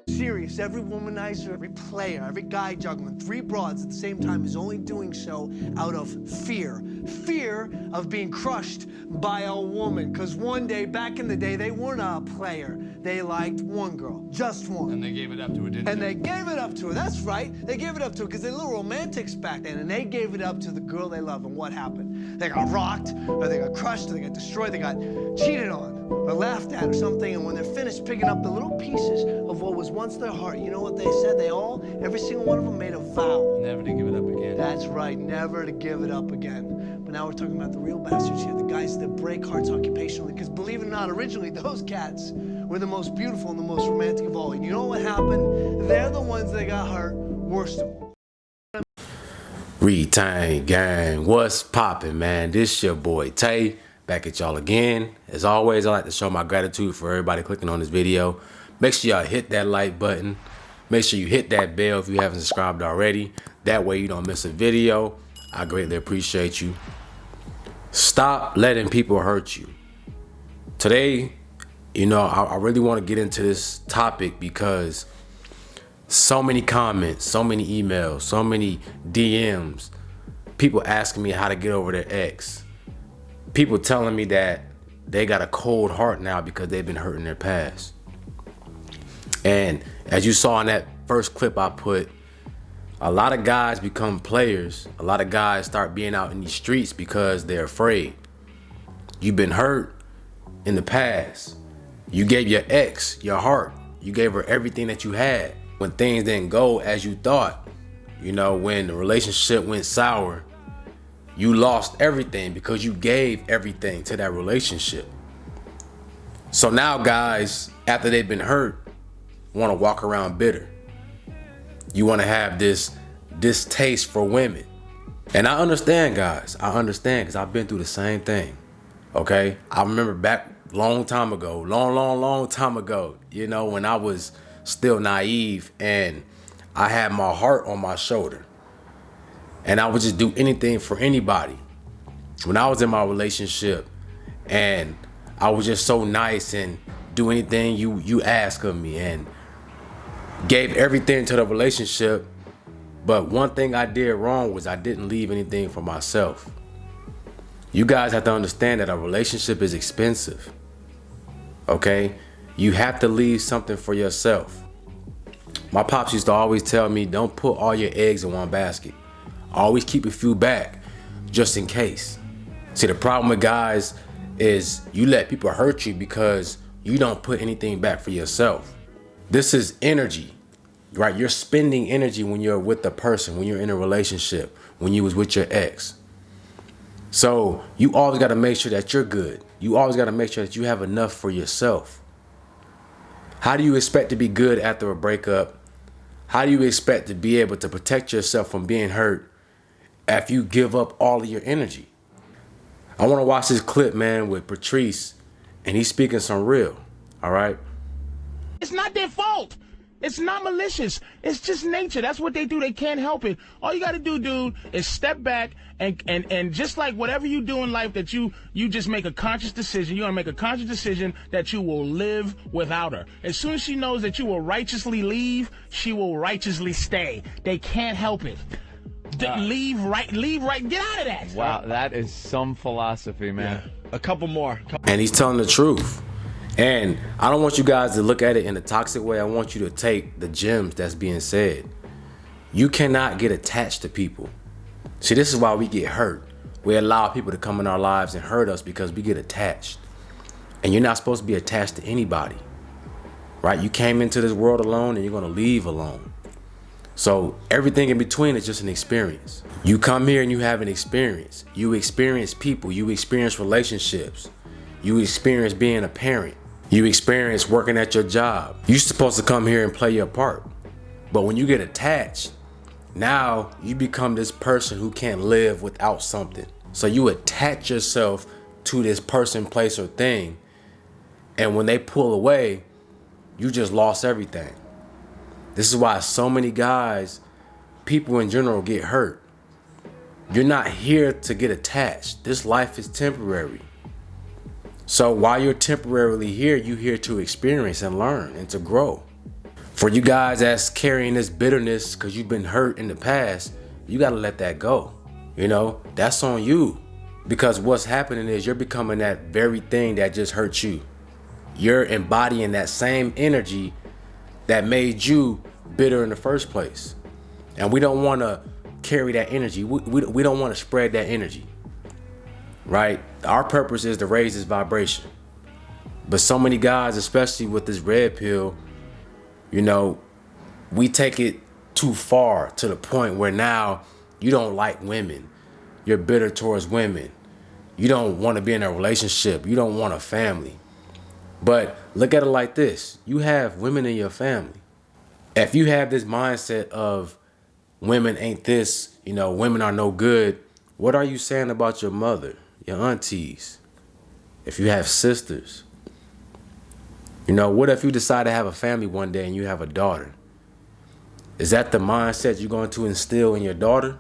Serious, every womanizer, every player, every guy juggling 3 broads at the same time is only doing so out of fear. Fear of being crushed by a woman. Because one day, back in the day, they weren't a player. They liked one girl, just one. And they gave it up to her, didn't And they? they gave it up to her, that's right. They gave it up to her because they're little romantics back then, and they gave it up to the girl they love. And what happened? They got rocked, or they got crushed, or they got destroyed, they got cheated on, or laughed at, or something. And when they're finished picking up the little pieces of what was once their heart, you know what they said? They all, every single one of them made a vow. Never to give it up again. That's right, never to give it up again. But now we're talking about the real bastards here, the guys that break hearts occupationally. Because believe it or not, originally those cats were the most beautiful and the most romantic of all. And you know what happened? They're the ones that got hurt worst of all. Retain gang, what's poppin', man? This your boy Tay, back at y'all again. As always, I like to show my gratitude for everybody clicking on this video. Make sure y'all hit that like button. Make sure you hit that bell if you haven't subscribed already. That way you don't miss a video. I greatly appreciate you. Stop letting people hurt you. Today, you know, I really want to get into this topic because so many comments, so many emails, so many DMs, people asking me how to get over their ex. People telling me that they got a cold heart now because they've been hurt in their past. And as you saw in that first clip I put, a lot of guys become players. A lot of guys start being out in these streets because they're afraid. You've been hurt in the past. You gave your ex your heart. You gave her everything that you had. When things didn't go as you thought, you know, when the relationship went sour, you lost everything because you gave everything to that relationship. So now guys, after they've been hurt, want to walk around bitter. You want to have this distaste for women. And I understand, guys. I understand because I've been through the same thing. Okay? I remember back long time ago, long time ago, you know, when I was still naive and I had my heart on my shoulder. And I would just do anything for anybody. When I was in my relationship and I was just so nice and do anything you ask of me and gave everything to the relationship. But one thing I did wrong was I didn't leave anything for myself. You guys have to understand that a relationship is expensive. Okay? You have to leave something for yourself. My pops used to always tell me, don't put all your eggs in one basket. Always keep a few back, just in case. See, the problem with guys is you let people hurt you because you don't put anything back for yourself. This is energy, right? You're spending energy when you're with the person, when you're in a relationship, when you was with your ex. So you always got to make sure that you're good. You always got to make sure that you have enough for yourself. How do you expect to be good after a breakup? How do you expect to be able to protect yourself from being hurt after you give up all of your energy? I want to watch this clip, man, with Patrice, and he's speaking some real, all right? It's not their fault. It's not malicious. It's just nature. That's what they do. They can't help it. All you got to do, dude, is step back and just like whatever you do in life that you just make a conscious decision. You're going to make a conscious decision that you will live without her. As soon as she knows that you will righteously leave, she will righteously stay. They can't help it. Leave right, get out of that. Wow, that is some philosophy, man. Yeah. A couple more. And he's telling the truth. And I don't want you guys to look at it in a toxic way. I want you to take the gems that's being said. You cannot get attached to people. See, this is why we get hurt. We allow people to come in our lives and hurt us because we get attached. And you're not supposed to be attached to anybody, right? You came into this world alone and you're going to leave alone. So everything in between is just an experience. You come here and you have an experience. You experience people. You experience relationships. You experience being a parent. You experience working at your job. You're supposed to come here and play your part. But when you get attached, now you become this person who can't live without something. So you attach yourself to this person, place, or thing. And when they pull away, you just lost everything. This is why so many guys, people in general, get hurt. You're not here to get attached. This life is temporary. So while you're temporarily here, you're here to experience and learn and to grow. For you guys that's carrying this bitterness because you've been hurt in the past, you got to let that go. You know, that's on you. Because what's happening is you're becoming that very thing that just hurt you. You're embodying that same energy that made you bitter in the first place. And we don't want to carry that energy. We don't want to spread that energy. Right? Our purpose is to raise this vibration. But so many guys, especially with this red pill, you know, we take it too far to the point where now you don't like women. You're bitter towards women. You don't want to be in a relationship. You don't want a family. But look at it like this. You have women in your family. If you have this mindset of women ain't this, you know, women are no good, what are you saying about your mother, your aunties? If you have sisters? You know, what if you decide to have a family one day and you have a daughter? Is that the mindset you're going to instill in your daughter?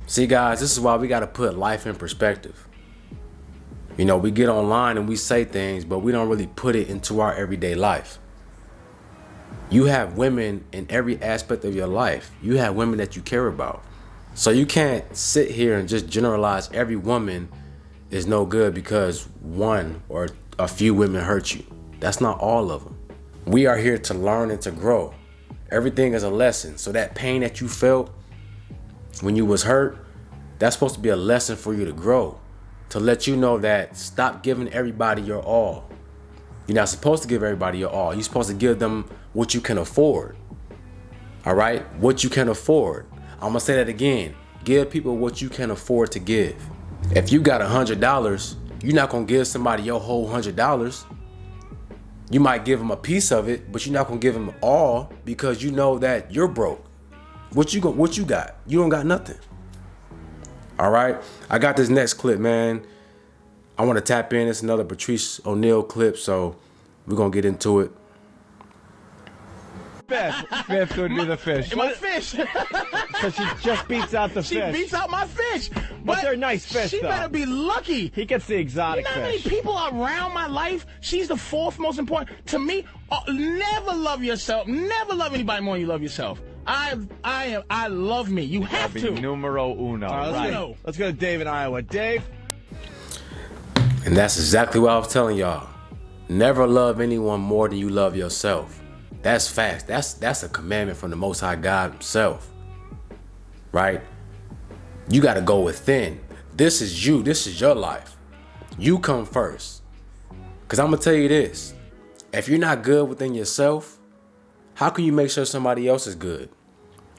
See, guys, this is why we got to put life in perspective. You know, we get online and we say things, but we don't really put it into our everyday life. You have women in every aspect of your life. You have women that you care about. So you can't sit here and just generalize every woman is no good because one or a few women hurt you. That's not all of them. We are here to learn and to grow. Everything is a lesson. So that pain that you felt when you was hurt, that's supposed to be a lesson for you to grow. To let you know that stop giving everybody your all. You're not supposed to give everybody your all. You're supposed to give them what you can afford. All right? What you can afford. I'm gonna say that again. Give people what you can afford to give. If you got $100, you're not gonna give somebody your whole $100. You might give them a piece of it, but you're not gonna give them all because you know that you're broke. What you got? You don't got nothing. All right, I got this next clip, man. I want to tap in. It's another Patrice O'Neal clip, so we're gonna get into it. Fifth would be the fish. My fish. So she just beats out the She fish. beats out my fish. But they're nice fish, She though. better be lucky. He gets the exotic You know how many fish. people are around my life? She's the fourth most important. To me, never love yourself. Never love anybody more than you love yourself. I love me. You have That'd be to. numero uno. All right. Let's go to Dave in Iowa. Dave? And that's exactly what I was telling y'all. Never love anyone more than you love yourself. That's facts. That's a commandment from the Most High God himself. Right? You got to go within. This is you. This is your life. You come first. Because I'm going to tell you this. If you're not good within yourself, how can you make sure somebody else is good?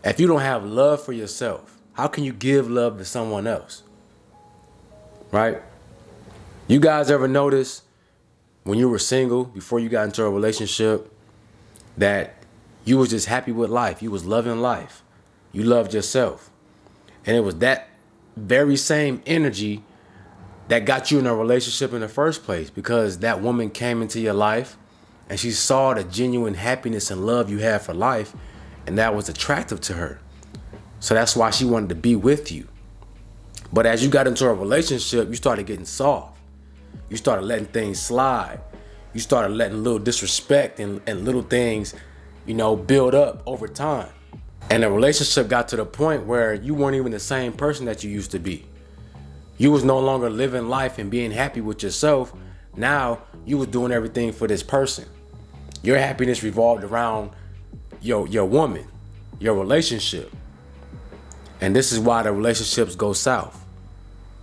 If you don't have love for yourself, how can you give love to someone else? Right? You guys ever notice when you were single, before you got into a relationship, that you was just happy with life? You was loving life. You loved yourself. And it was that very same energy that got you in a relationship in the first place, because that woman came into your life and she saw the genuine happiness and love you had for life, and that was attractive to her. So that's why she wanted to be with you. But as you got into a relationship, you started getting soft. You started letting things slide. You started letting little disrespect and little things, you know, build up over time. And the relationship got to the point where you weren't even the same person that you used to be. You was no longer living life and being happy with yourself. Now you was doing everything for this person. Your happiness revolved around your woman, your relationship. And this is why the relationships go south.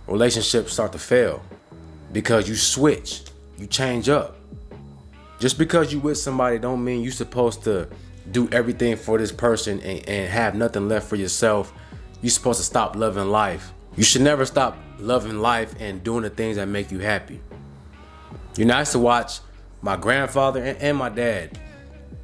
Relationships start to fail because you switch, you change up. Just because you with somebody don't mean you're supposed to do everything for this person and have nothing left for yourself. You're supposed to stop loving life. You should never stop loving life and doing the things that make you happy. You know, I used to watch my grandfather and my dad.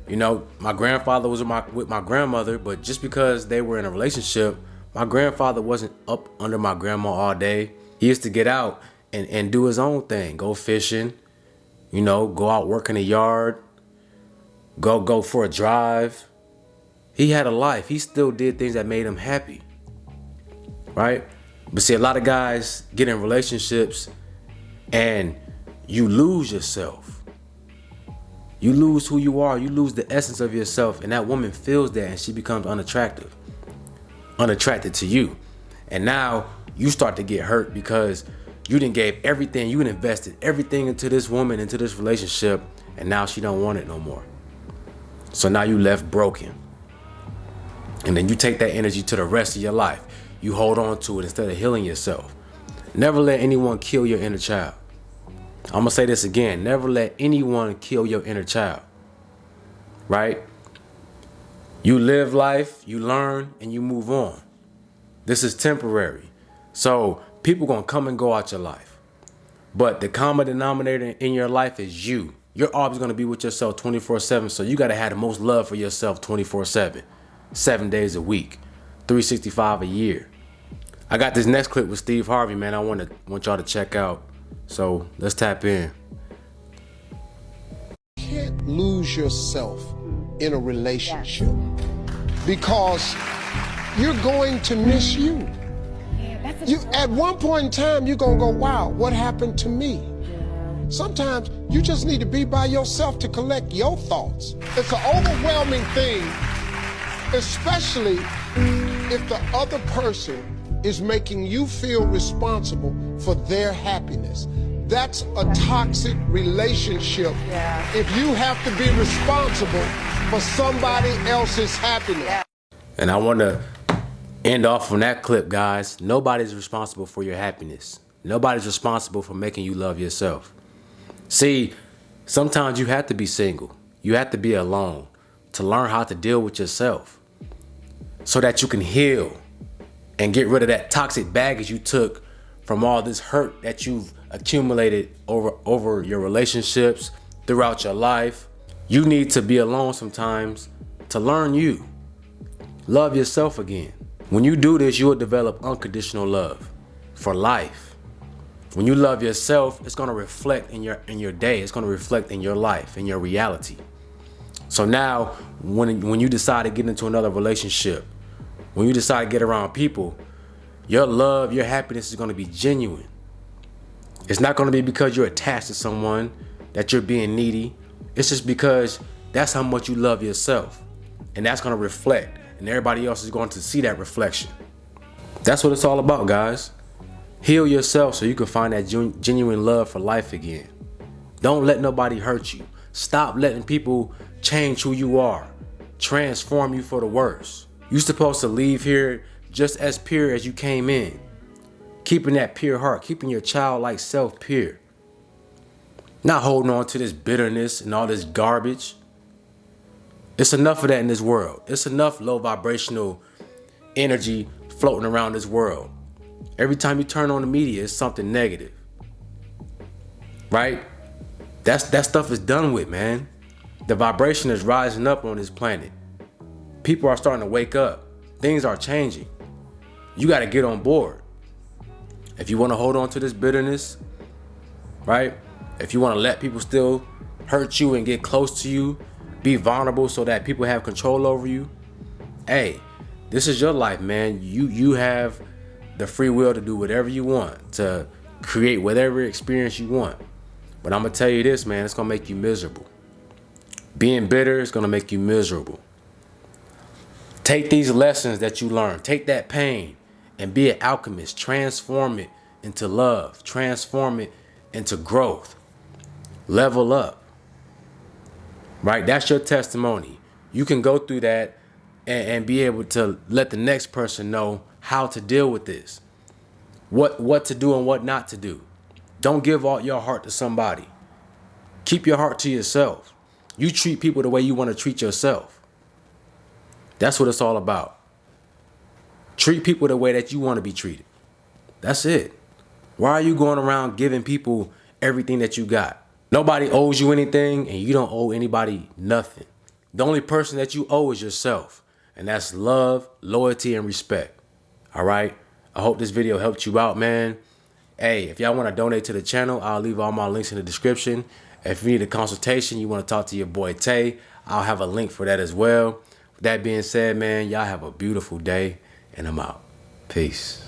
You know, my grandfather was with my grandmother, but just because they were in a relationship, my grandfather wasn't up under my grandma all day. He used to get out and do his own thing, go fishing, you know, go out work in the yard, go for a drive. He had a life. He still did things that made him happy, right? But see, a lot of guys get in relationships and you lose yourself. You lose who you are. You lose the essence of yourself. And that woman feels that and she becomes unattracted to you. And now you start to get hurt because you done gave everything, you invested everything into this woman, into this relationship, and now she don't want it no more. So now you left broken. And then you take that energy to the rest of your life. You hold on to it instead of healing yourself. Never let anyone kill your inner child. I'm gonna say this again. Never let anyone kill your inner child. Right? You live life, you learn, and you move on. This is temporary. So people gonna come and go out your life. But the common denominator in your life is you. You're always gonna be with yourself 24/7. So you gotta have the most love for yourself 24/7. 7 days a week, 365 a year. I got this next clip with Steve Harvey, man. I want y'all to check out. So let's tap in. You can't lose yourself in a relationship because you're going to miss you. You at one point in time, you're gonna go, wow, what happened to me? Sometimes you just need to be by yourself to collect your thoughts. It's an overwhelming thing, especially if the other person is making you feel responsible for their happiness. That's a toxic relationship if you have to be responsible for somebody else's happiness. And I want to end off on that clip, guys. Nobody's responsible for your happiness. Nobody's responsible for making you love yourself. See, sometimes you have to be single. You have to be alone to learn how to deal with yourself so that you can heal and get rid of that toxic baggage you took from all this hurt that you've accumulated over your relationships throughout your life. You need to be alone sometimes to learn you. Love yourself again. When you do this, you will develop unconditional love for life. When you love yourself, it's gonna reflect in your day. It's gonna reflect in your life, in your reality. So now, when you decide to get into another relationship, when you decide to get around people, your love, your happiness is gonna be genuine. It's not gonna be because you're attached to someone, that you're being needy. It's just because that's how much you love yourself. And that's gonna reflect, and everybody else is going to see that reflection. That's what it's all about, guys. Heal yourself so you can find that genuine love for life again. Don't let nobody hurt you. Stop letting people change who you are, transform you for the worse. You're supposed to leave here just as pure as you came in. Keeping that pure heart, keeping your childlike self pure. Not holding on to this bitterness and all this garbage. It's enough of that in this world. It's enough low vibrational energy floating around this world. Every time you turn on the media, it's something negative. Right? That stuff is done with, man. The vibration is rising up on this planet. People are starting to wake up. Things are changing. You got to get on board. If you want to hold on to this bitterness, right? If you want to let people still hurt you and get close to you, be vulnerable so that people have control over you, hey, this is your life, man. You have the free will to do whatever you want, to create whatever experience you want. But I'm going to tell you this, man, it's going to make you miserable. Being bitter is going to make you miserable. Take these lessons that you learn, take that pain and be an alchemist. Transform it into love. Transform it into growth. Level up. Right? That's your testimony. You can go through that and be able to let the next person know how to deal with this. What to do and what not to do. Don't give all your heart to somebody. Keep your heart to yourself. You treat people the way you want to treat yourself. That's what it's all about. Treat people the way that you want to be treated. That's it. Why are you going around giving people everything that you got? Nobody owes you anything and you don't owe anybody nothing. The only person that you owe is yourself. And that's love, loyalty, and respect. All right? I hope this video helped you out, man. Hey, if y'all want to donate to the channel, I'll leave all my links in the description. If you need a consultation, you want to talk to your boy Tay, I'll have a link for that as well. With that being said, man, y'all have a beautiful day, and I'm out. Peace.